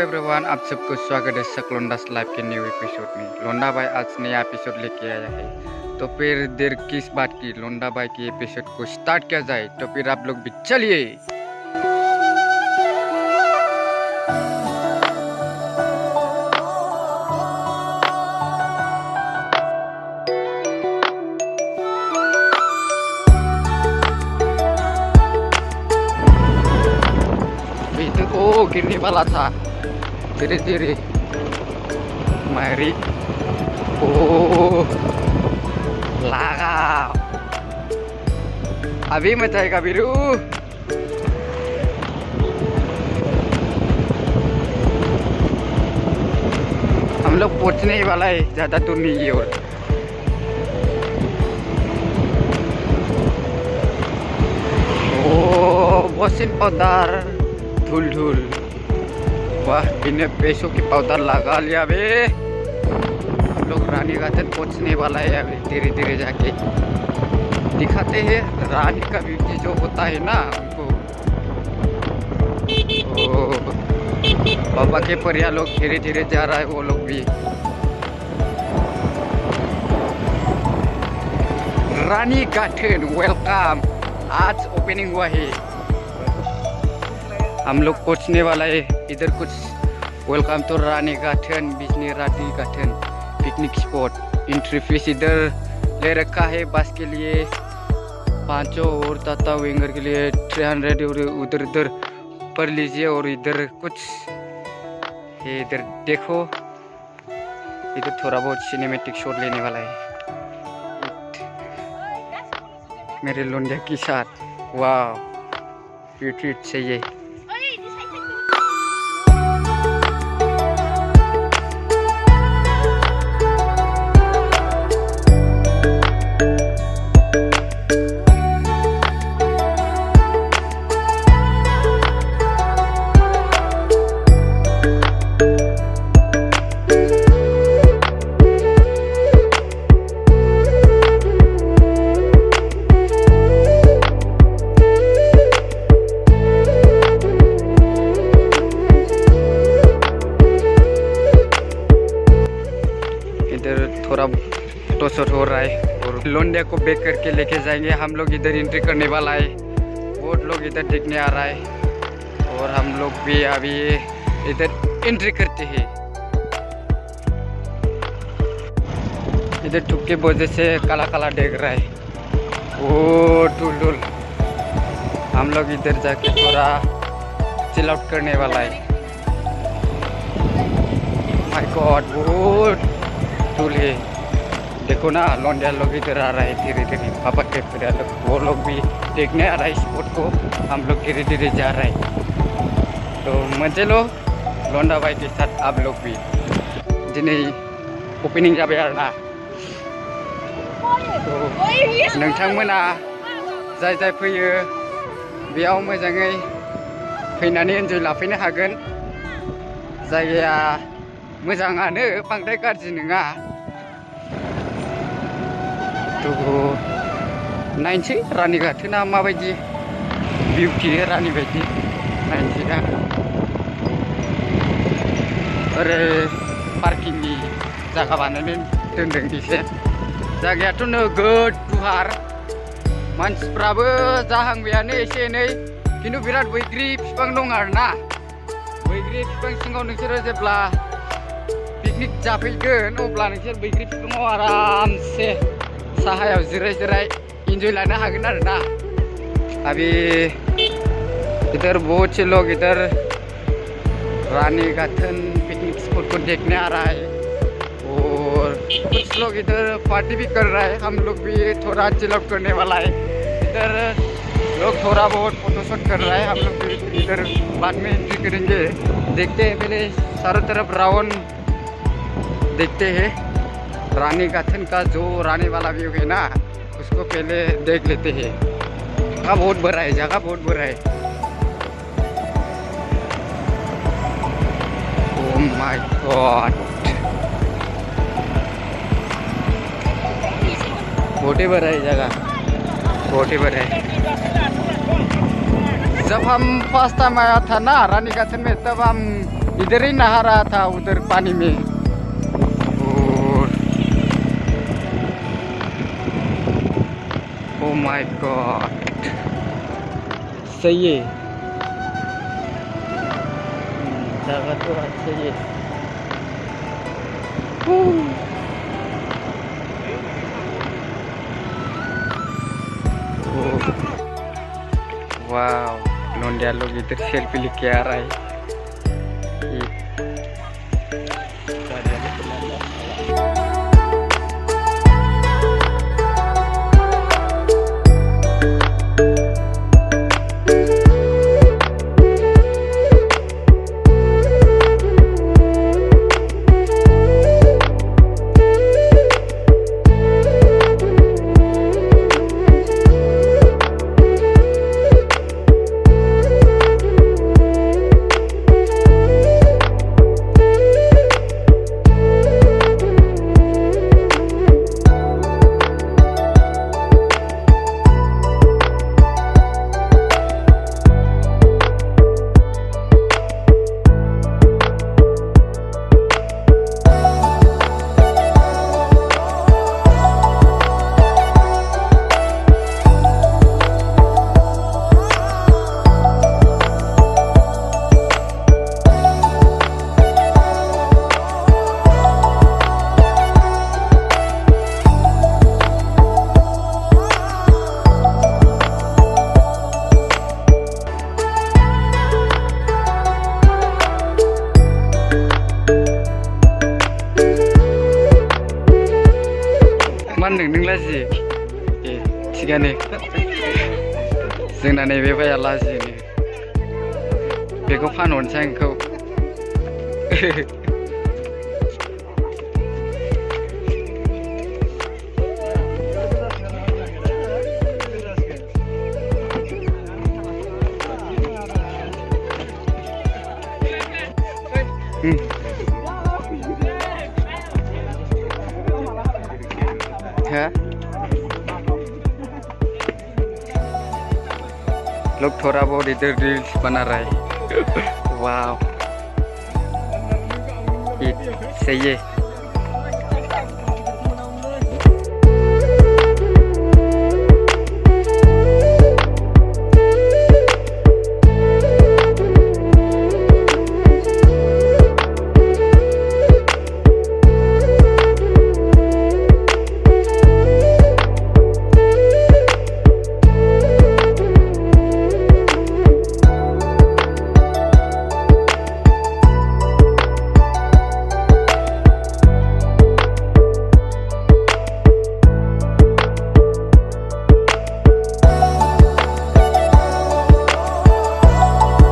Everyone, आप सबको स्वागत है सकलोंडास लाइव के न्यू एपिसोड में। लोंडा भाई आज नया एपिसोड लेके आया है, तो फिर देर किस बात की, लोंडा भाई की एपिसोड को स्टार्ट किया जाए। तो फिर आप लोग भी चलिए। ओ गिरने वाला था, धीरे धीरे मारी। ओ लगा, अभी मचाएगा बीरू। हम लोग पहुंचने ही वाला है, ज्यादा दूर नहीं है। और ओ बसिन पाउडर धूल धूल, वाह बिना पैसों की पाउडर लगा लिया बे। हम लोग रानी गाथन पहुंचने वाला है अभी, धीरे धीरे जाके दिखाते हैं रानी का ब्यूटी जो होता है ना उनको। बाबा के परिया लोग धीरे धीरे जा रहा है, वो लोग भी। रानी गाथन वेलकम, आज ओपनिंग हुआ है। हम लोग पहुंचने वाला है इधर। कुछ वेलकम तो रानी गाथन, बिजनी रानी गाथन पिकनिक स्पॉट। एंट्री फीस इधर ले रखा है बस के लिए 500 और टाटा विंगर के लिए 300। और उधर उधर पर लीजिए। और इधर कुछ है, इधर देखो, इधर थोड़ा बहुत सिनेमैटिक शॉट लेने वाला है मेरे लोंडिया के साथ। वाह ब्यूटी चाहिए। थोड़ा फोटो शूट हो रहा है और लोंडिया को बैक करके लेके जाएंगे हम लोग। इधर एंट्री करने वाला है, बहुत लोग इधर देखने आ रहा है और हम लोग भी अभी इधर एंट्री करते हैं। इधर ठुक के वजह से काला काला देख रहा है। ओ टूल, हम लोग इधर जाके थोड़ा चिल आउट करने वाला है। माय गॉड, बहुत टूल है। देखो ना, लोंडिया लोग इधर आ रहा है धीरे धीरे। पापा के फिर लोग, वो लोग भी देखने आ रहा है स्पॉट को। हम लोग धीरे धीरे जा रहे हैं, तो मजे लो लोंडा भाई के साथ आप लोग भी। जिन्हें ओपनिंग जाबे आरोना, तो नोंथांमोना जाय जाय फैयो बेयाव मोजाङै फैनानै एन्जय लाफैनो हागोन। जायगाया मोजाङानो, बांद्राय गाज्रि नङा। तो नायनोसै रानी गाथोना माबायदि बिउटि, रानी बायदि नायनोसै दा। ओरै पार्किंनि जायगा बानायनानै दोनदों एसे। जायगायाथ' नोगोद गुवार, मानसिफ्राबो जाहांबायानो एसे एनै, खिन्थु बिराद बैग्रि बिफां दं आरोना। बैग्रि बिफां सिङाव नोंसोरो जेब्ला पिकनिक जाफैगोन अब्ला नोंसोर बैग्रि बिफाङाव आरामसे साहायाव जिराय जिराय एंजॉय लानो हागोन आरोना। अभी इधर बहुत से लोग इधर रानी गाथन पिकनिक स्पॉट को देखने आ रहा है और कुछ लोग इधर पार्टी भी कर रहा है। हम लोग भी थोड़ा चिल आउट करने वाला है। इधर लोग थोड़ा बहुत फोटोशूट कर रहा है, हम लोग भी इधर बाद में एंट्री करेंगे। देखते हैं, पहले चारों तरफ राउंड देखते हैं। रानी गाथन का जो रानी वाला व्यू है ना, उसको पहले देख लेते हैं। जगह बहुत बड़ा है, जगह बहुत बड़ा है। ओह माय गॉड, बहुत ही बड़ा है जगह, बहुत ही बड़ा है। जब हम फर्स्ट टाइम आया था ना रानी गाथन में, तब हम इधर ही नहा रहा था उधर पानी में। ओह माय गॉड, सही है जगह तो अच्छी है। वाह, नोंदिया लोग इधर सेल्फी लेके आ रहा है। नों लाजि ए थिगानो जोंना नैबे बाया लाजिनो बेखौ फानहरनोसै आं बेखौ। है लोग थोड़ा बहुत इधर रील्स बना रहे हैं। वाह, सही है।